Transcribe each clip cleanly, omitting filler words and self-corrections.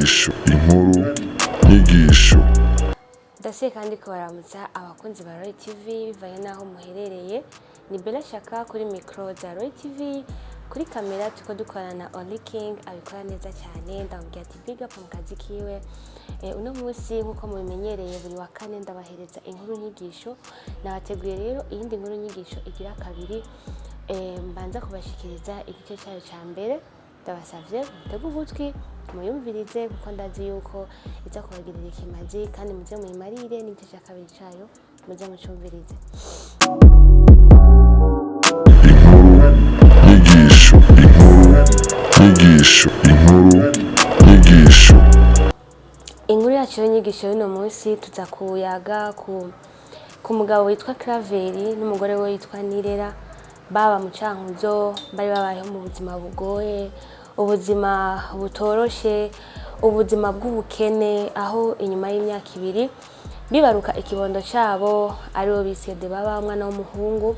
inyigisho, inkuru, nyigisho. Ndase kandi kubaramutsa abakunzi ba Roy TV bivanye naho muherereye. Ni Bella Shaka kuri micro za Roy TV, kuri kamera tuko dukorana na Only King abikora neza cyane. Ndamubwira ati big up mu kazi kiwe. Uno munsi nkuko mubimenyereye buri wa kane ndabahereza inkuru nyigisho. Nabateguye rero iyindi nkuru nyigisho igira kabiri. Mbanza kubashikiriza igice cyayo cya mbere. Ndabasavye mutege ugutwi muyumvirize kuko ndazi yuko iza kubagirira ikimazi kandi muze muyimarire n'igice cya kabiri cyayo muze mucumvirize. Inkuru, nyigisho, inkuru, nyigisho, inkuru, nyigisho. Inkuru yacu y'inyigisho y'uno munsi tuza kuyaga ku mugabo witwa Claveri n'umugore we witwa Nirera. Baba mu Cankuzo bari babayeho mu buzima bugoye, ubuzima butoroshe, ubuzima bw'ubukene, aho inyuma y'imyaka 2 bibaruka ikibondo cyabo aribo bisede baba mwana w'umuhungu.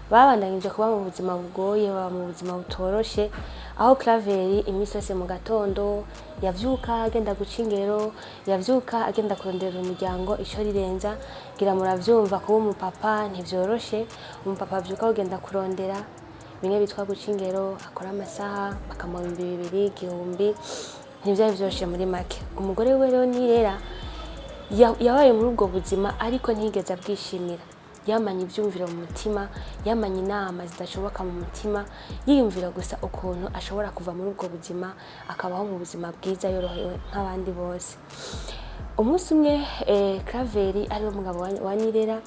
Babandanyije kuba mu buzima bugoye, baba mu buzima butoroshe, aho Claveri iminsi yose mu gatondo yavyuka agenda guca ingero, yavyuka agenda kurondera umuryango ico rirenza. Gira muravyumva kuba umupapa ntivyoroshe. Umupapa avyuka agenda kurondera bimwe bitwa guca ingero, akora amasaha bakamuha 200 igihumbi, ntivyari vyoroshe muri make. Umugore we rero Nirera yabaye muri ubwo buzima ariko ntigeze abwishimira. Yamanye ibyumviro mu mutima, yamanye inama zidashoboka mu mutima, yiyumvira gusa ukuntu ashobora kuva muri ubwo buzima akabaho mu buzima bwiza yorohewe nk'abandi bose. Umunsi umwe Claveri ari umugabo wa Nirera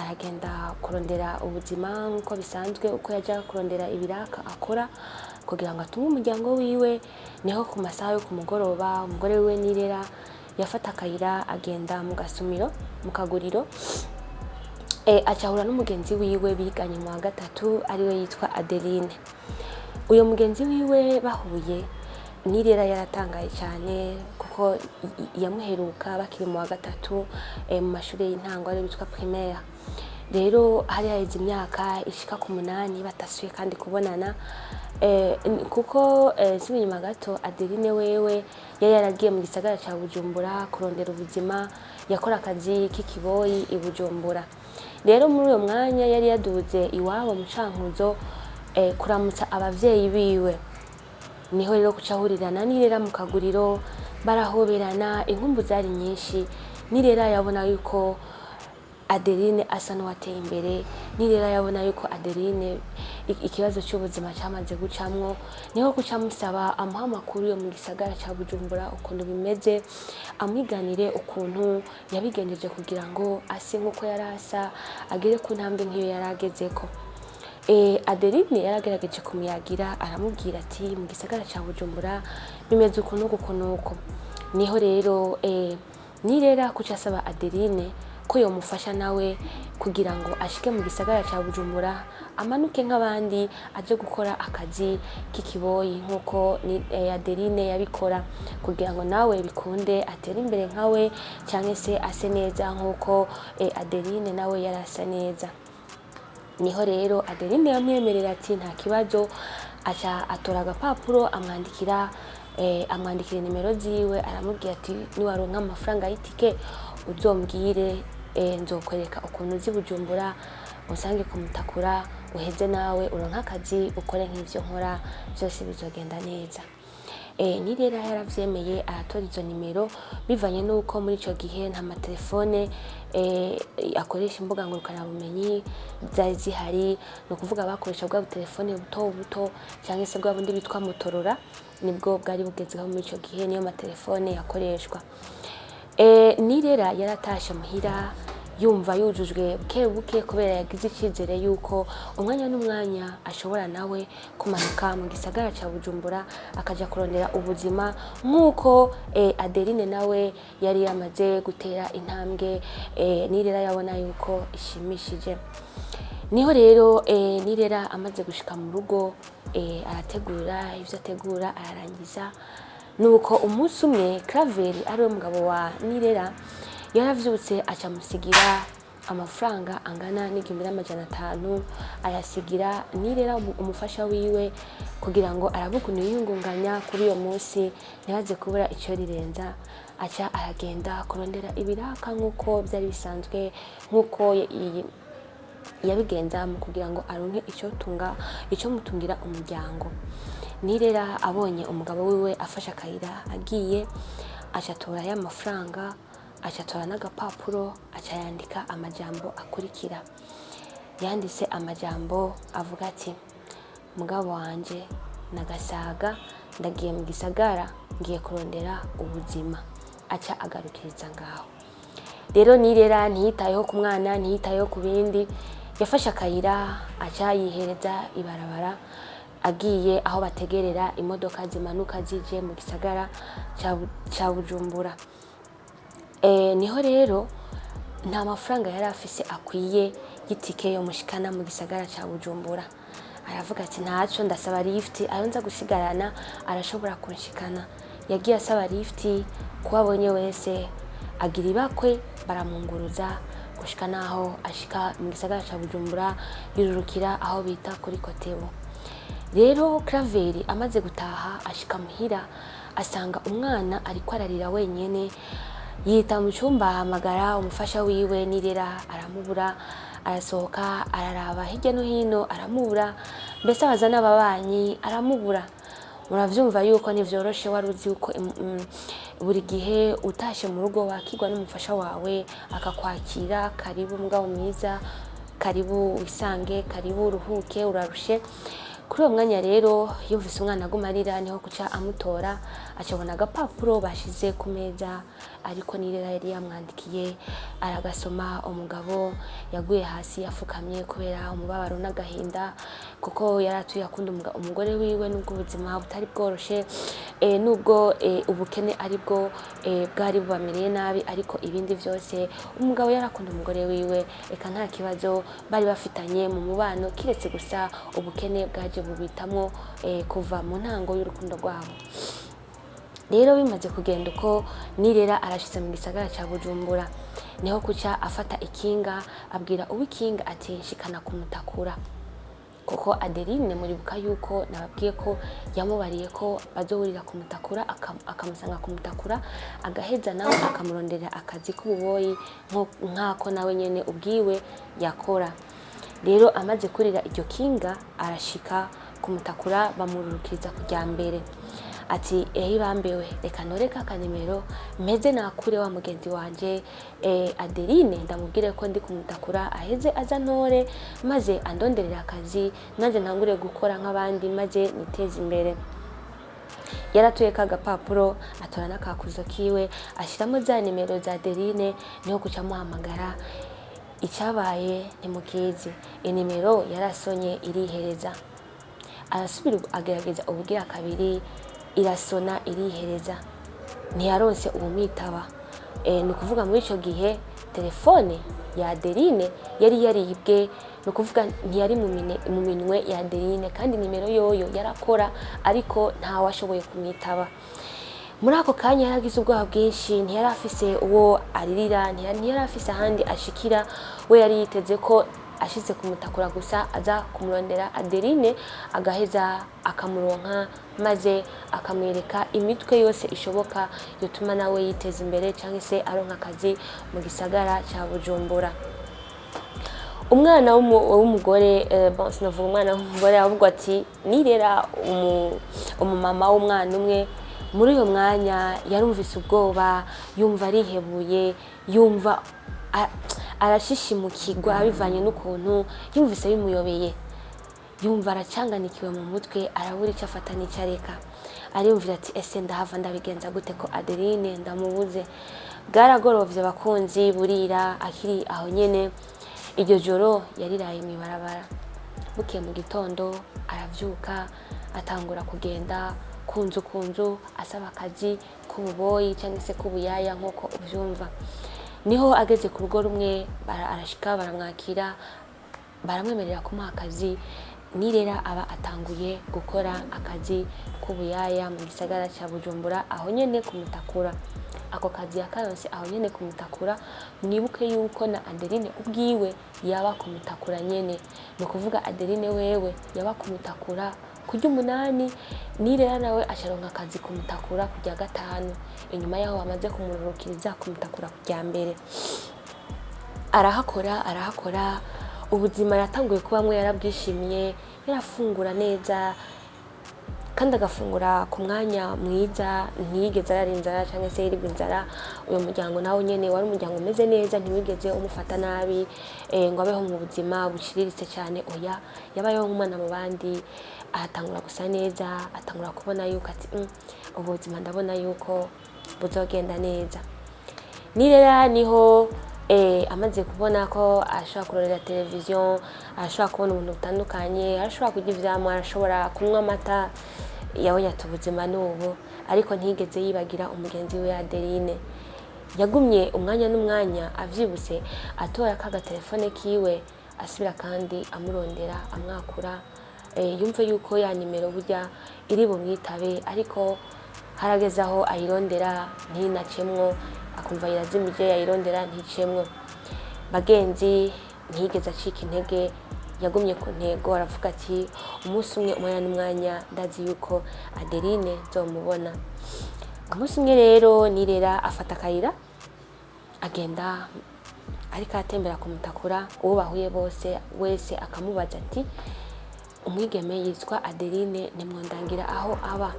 aragenda kurondera ubuzima nk'uko bisanzwe, uko yaja kurondera ibiraka akora kugira ngo atunge umuryango wiwe. Niho ku masaha yo ku mugoroba umugore we Nirera yafata akayira agenda mu gasumiro mu kaguriro. Acahura n'umugenzi wiwe biganye mu wa gatatu ariwe yitwa Adeline. Uyo mugenzi wiwe bahuye, Nirera yaratangaye cyane kuko yamuheruka bakiri mu wa gatatu mu mashuri y'intango ari bitwa primaire. Rero hari haheze imyaka ishika ku 8 batasuye kandi kubonana, kuko sibinyuma gato Adeline wewe yari yaragiye mu gisagara cya Bujumbura kurondera ubuzima, yakora akazi k'ikiboyi i Bujumbura. Rero muri uyo mwanya yari yaduze iwabo mu Cankuzo kuramutsa abavyeyi biwe. Niho rero kucahurira na Nirera mu kaguriro barahoberana, inkumbu zari nyinshi. Nirera yabona yuko Adeline asa n'uwateye imbere. Nirera yabona yuko Adeline ikibazo cy'ubuzima cyamaze gucamwo. Niho kucamusaba amuha amakuru yo mu gisagara cya Bujumbura ukuntu bimeze, amwiganire ukuntu yabigendeje kugira ngo ase nk'uko yarasa agere ku ntambwe nk'iyo yaragezeko. Adeline yaragerageje kumuyagira, aramubwira ati mu gisagara cya Bujumbura bimeze ukuntu uko. Niho rero Nirera kucasaba Adeline ko yomufasha nawe kugira ngo ashike mu gisagara cya Bujumbura amanuke nk'abandi aje gukora akazi k'ikiboyi nk'uko Adeline yabikora, kugira ngo nawe bikunde atere imbere nkawe cyangwa se ase neza nk'uko Adeline nawe yarasa neza. Niho rero Adeline yamwemerera ati nta kibazo. Aca atora agapapuro amwandikira nimero ziwe, aramubwira ati niwaronka amafaranga y'itike uzombwire, nzokwereka ukuntu uzi Bujumbura usange kumutakura, uheze nawe uronka akazi ukore nk'ivyo nkora, byose bizogenda neza. Nirera yaravyemeye aratora izo nimero bivanye nuko muri ico gihe nta matelefone akoresha imbuga ngurukana bumenyi zari zihari. No kuvuga bakoresha bwa telefone buto cyangwa se bwa bundi bitwa Motorola, nibwo bwari bugezeho muri ico gihe, niyo matelefone yakoreshwa. Nirera yaratashe muhira yumva yujujwe buke kubera yagize icyizere yuko umwanya n'umwanya ashobora nawe kumanuka mu gisagara cya Bujumbura akaja kurondera ubuzima nk'uko Adeline nawe yari yamaze gutera intambwe. Nirera yabona yuko ishimishije. Niho rero Nirera amaze gushika mu rugo arategura ivyo ategura ararangiza. Nuko umunsi umwe Claveri ari umugabo wa Nirera yaravyutse aca musigira amafaranga angana n'1,500 ayasigira Nirera umufasha wiwe kugira ngo arabe ukuntu yiyungunganya kuri uyo munsi ntibaze kubura icyo rirenza. Aca aragenda kurondera ibiraka nk'uko byari bisanzwe, nk'uko yabigenza mu kugira ngo aronke icyo mutungira umuryango. Nirera abonye umugabo wiwe afashe akayira agiye, aca atora ya mafaranga, aca atora n'agapapuro, aca yandika amajambo akurikira. Yanditse amajambo avuga ati: mugabo wanje nagasaga, ndagiye mu gisagara ngiye kurondera ubuzima. Aca agarukiriza ngaho. Rero Nirera ntiyitayeho ku mwana, ntiyitayeho ku bindi, yafashe akayira aca yihereza ibarabara agiye aho bategerera imodoka zimanuka zije mu gisagara ca Bujumbura. Niho rero nta mafaranga yari afise akwiye y'itike yo mushikana mu gisagara ca Bujumbura. Aravuga ati ntaco, ndasaba lift, ayo nza gusigarana arashobora kunshikana. Yagiye asaba lift, kuwabonye wese agira ibakwe, baramunguruza gushika naho ashika mu gisagara ca Bujumbura, yururukira aho bita kuri Kotebu. Rero Claver amaze gutaha ashika muhira, asanga umwana ariko ararira wenyene. Yita mu cyumba, ahamagara umufasha wiwe Nirera, aramubura. Arasohoka araraba hirya no hino, aramubura. Mbese abaza n'ababanyi, aramubura. Muravyumva yuko ntivyoroshe, wari uzi yuko buri gihe utashe mu rugo wakigwa n'umufasha wawe akakwakira, karibu mugabo mwiza, karibu wisange, karibu uruhuke, urarushe. Kuri uwo mwanya rero yumvise umwana aguma arira, niho kuca amutora, acabona agapapuro bashize ku meza, ariko Nirera yari yamwandikiye. Aragasoma, umugabo yaguye hasi yafukamye kubera umubabaro n'agahinda, kuko yaratuye akunda umugore wiwe, nubwo ubuzima butari bworoshe, nubwo ubukene aribwo bwari bubamereye nabi, ariko ibindi byose umugabo yarakunda umugore wiwe, eka nta kibazo bari bafitanye mu mubano, kiretse gusa ubukene bwaje bubitamwo kuva mu ntango y'urukundo rwabo. Rero bimaze kugenda uko, Nirera arashitse mu gisagara ca Bujumbura, niho kuca afata ikinga, abwira uw'ikinga ati nshikana kumutakura, kuko Adeline muribuka yuko nababwiye ko yamubariye ko bazohurira kumutakura, akamusanga kumutakura, agaheza nawe akamurondera akazi k'ububoyi nk'ako nawe nyene ubwiwe yakora. Rero amaze kurira iryo kinga, arashika kumutakura, bamururukiriza kujya mbere. Ati bambewe, reka noreka akanimero meze nakure wa mugenzi wanje Adeline, ndamubwire ko ndi kumutakura, aheze aza ntore maze andonderera akazi, nanje ntangure gukora nk'abandi maze niteze imbere. Yaratuye ka gapapuro, atora n'akakuzo kiwe, ashiramo za nimero za Adeline, niho kuca muhamagara. Icabaye ntimukizi, inimero yarasonye irihereza. Arasubira agerageza ubugira kabiri, irasona irihereza, ntiyaronse uwumwitaba. Ni ukuvuga muri ico gihe telefone ya Adeline yari yaribwe, ni ukuvuga ntiyari mu minwe ya Adeline, kandi nimero yoyo yarakora, ariko ntawe ashoboye kumwitaba. Muri ako kanya yaragize ubwoba bwinshi, ntiyari afise uwo aririra, ntiyari afise ahandi ashikira. We yari yiteze ko ashize kumutakura gusa aza kumurondera Adeline, agaheza akamuronka, maze akamwereka imitwe yose ishoboka yotuma nawe yiteza imbere cyangwa se aronka akazi mu gisagara ca Bujumbura. Umwana w'umugore, sinavuga umwana w'umugore, ahubwo ati Nirera umumama w'umwana umwe. Muri uyo mwanya yarumvise ubwoba, yumva arihebuye, yumva arashishimukirwa bivanye n'ukuntu yumvise bimuyobeye. Yumva aracanganikiwe mu mutwe, arabura icyo afata n'icyo areka. Ariyumvira ati ese ndahava ndabigenza gute ko Adeline ndamubuze. Bwaragorovye bakunzi, burira akiri aho nyene. Iryo joro yariraye mw'ibarabara. Bukeye mu gitondo aravyuka, atangura kugenda kunzu asaba akazi k'ububoyi cyangwa se k'ubuyaya nk'uko ubyumva. Niho ageze ku rugo rumwe, arashika, baramwakira, baramwemerera kumuha akazi. Nirera aba atanguye gukora akazi k'ubuyaya mu gisagara cya Bujumbura, aho nyene kumutakura. ako kazi yakaronse aho nyene kumutakura. Mwibuke yuko na Adeline ubwiwe yaba kumutakura nyene, no kuvuga Adeline wewe yaba kumutakura kurya 8, Nirera nawe asharonka akazi kumutakura kurya 5, inyuma yaho bamaze kumururukiriza kumutakura kurya 2. Arahakora ubuzima yatanguye kubamwe yarabwishimiye, yarafungura neza kandi agafungura ku mwanya mwiza, ntiyigeze ararinzara cyangwa se yiribwa inzara. Uyo muryango nawe nyene wari umuryango umeze neza, ntiwigeze umufata nabi ngo abeho mu buzima bushiriritse cyane. Oya, yabayeho nk'umwana mu bandi, ahatangura gusa neza, atangura kubona yuko ati ubuzima ndabona yuko buzogenda neza. Nirera niho amaze kubona ko ashobora kurorera televiziyo, ashobora kubona ubuntu butandukanye, ashobora kurya ivyamwa, arashobora kunywa amata, yabonye ati ubuzima n'ubu, ariko ntigeze yibagira umugenzi we Adeline. Yagumye umwanya n'umwanya avyibuse atora ka telefone kiwe, asubira kandi amurondera, amwakura, yumve yuko ya nimero burya iri bumwitabe, ariko harageze aho ayirondera ntinacemwo, akumva yirazimije, yayirondera nticemwo. Bagenzi, ntiyigeze acika intege, yagumye ku ntego, aravuga ati umunsi umwe umwanya n'umwanya ndazi yuko Adeline nzomubona. Umunsi umwe rero Nirera afata akayira agenda, ariko atembera kumutakura, uwo bahuye bose wese akamubaza ati umwigeme yitwa Adeline nimwondangira aho aba.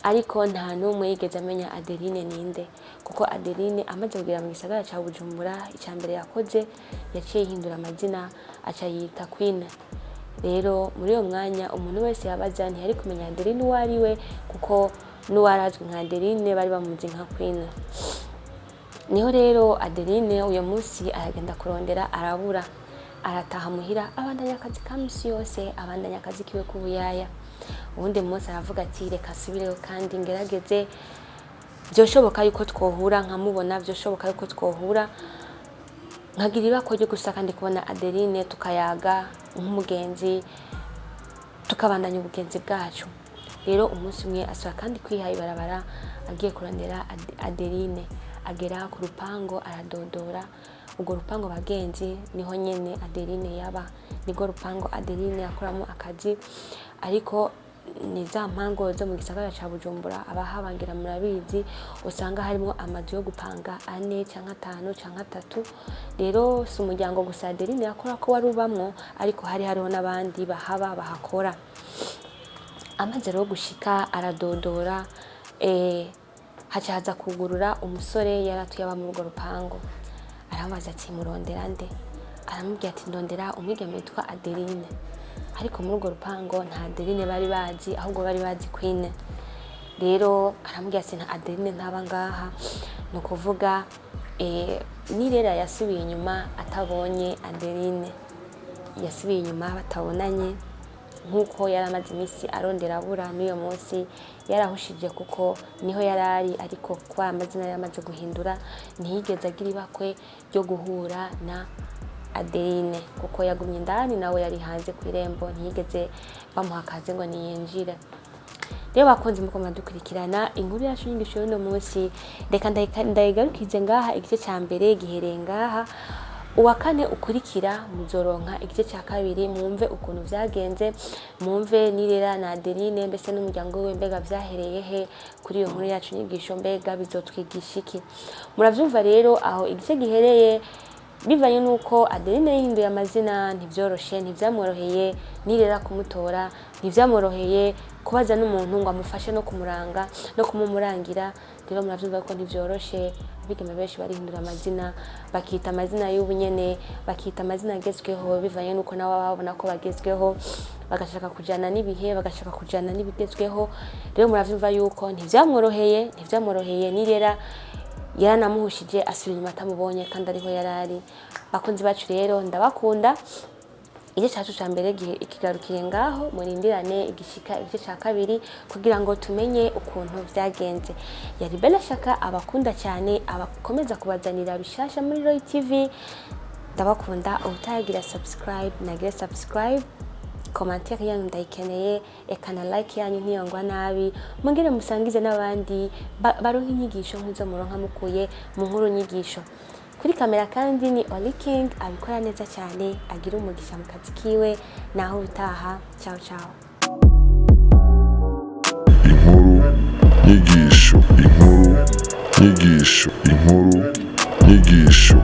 Ariko nta numwe yigeze amenya Adeline ninde, kuko Adeline amaze kugira mu gisagara ca Bujumbura, icambere yakoze yaciye hindura amazina aca yita Queen. Rero muri uyo mwanya umuntu wese yabaza ntiyari kumenya Adeline uwo ari we, kuko n'uwarazwi nka Adeline bari bamuzi nka Queen. Niho rero Adeline uyo munsi aragenda kurondera, arabura, arataha muhira, abandanya akazi ka misi yose, abandanya akazi kiwe k'ubuyaya. Ubundi munsi aravuga ati reka subireho kandi ngerageze, byoshoboka yuko twohura nkamubona, byoshoboka yuko twohura nkagira ibako ryo gusa kandi kubona Adeline tukayaga nk'umugenzi, tukabandanya ubugenzi bwacu. Rero umunsi umwe asura kandi kwihaye ibarabara agiye kurondera Adeline, agera ku rupango aradodora. Ubwo rupango bagenzi niho nyene Adeline yaba, nigo rupango Adeline yakoramo akazi, ariko ni za mpango zo mu gisagara ca Bujumbura abahabangira murabizi, usanga harimo amazu yo gupanga 4 canke 5 canke 3. Rero si umuryango gusa Adeline yakora ko wari ubamwo, ariko hariho n'abandi bahaba bahakora. Amaze rero gushika aradodora, hacaza kugurura umusore yaratuye aba mu rugo rupango. Aramubaza ati murondera nde? Aramubwira ati ndondera umwigeme witwa Adeline. Ariko muri urwo rupango nta Adeline bari bazi, ahubwo bari bazi Queen. Rero aramubwira ati nta Adeline ntaba ngaha, no kuvuga Nirera yasubiye inyuma atabonye Adeline, yasubiye inyuma batabonanye, nkuko yaramaze imisi arondera abura. N'uyo munsi yarahushije kuko niho yarari, ariko kwa amazina yaramaze guhindura, ntiyigeze agira ibakwe ryo guhura na Adeline, kuko yagumye indani nawe yari hanze ku irembo, ntiyigeze bamuha akazi ngo niyinjire. Rero bakunze muko madukurikirana inkuru yacu y'ingisho y'uno munsi, reka ndayigarukize ngaha. Igice ca mbere gihereye ngaha, uwa kane ukurikira muzoronka igice ca kabiri, mwumve ukuntu vyagenze, mwumve Nirera na Adeline mbese n'umuryango we mbega vyahereye he kuri iyo nkuru yacu y'ingisho, mbega bizotwigisha iki. Muravyumva rero aho igice gihereye, bivanye nuko Adeline yahinduye amazina, ntivyoroshe, ntivyamworoheye Nirera kumutora, ntivyamworoheye kubaza n'umuntu ngo amufashe no kumuranga no kumumurangira. Rero muravyumva ko ntivyoroshe, abigeme benshi barihindura amazina, bakita amazina y'ubunyene, bakita amazina agezweho, bivanye nuko nabo babona ko bagezweho, bagashaka kujana n'ibihe, bagashaka kujana n'ibigezweho. Rero muravyumva yuko ntivyamworoheye Nirera yaranamuhushije asubira inyuma atamubonye kandi ariho yarari. Bakunzi bacu rero ndabakunda, igice cacu ca mbere ikigarukiye ngaho, murindirane igishika igice ca kabiri kugira ngo tumenye ukuntu vyagenze. Yari Bella Shaka, abakunda cyane, abakomeza kubazanira bishasha muri Roy TV. Ndabakunda, utagira subscribe nagire subscribe, commentaire yanyu ndayikeneye, eka na like yanyu ntiyongwa nabi, mugire musangize n'abandi baronka inyigisho nk'izo muronka mukuye mu nkuru nyigisho. Kuri kamera kandi ni Oli King abikora neza cyane, agira umugisha mu kazi kiwe, naho utaha. Ciao ciao. Inkuru nyigisho, inkuru nyigisho, inkuru nyigisho.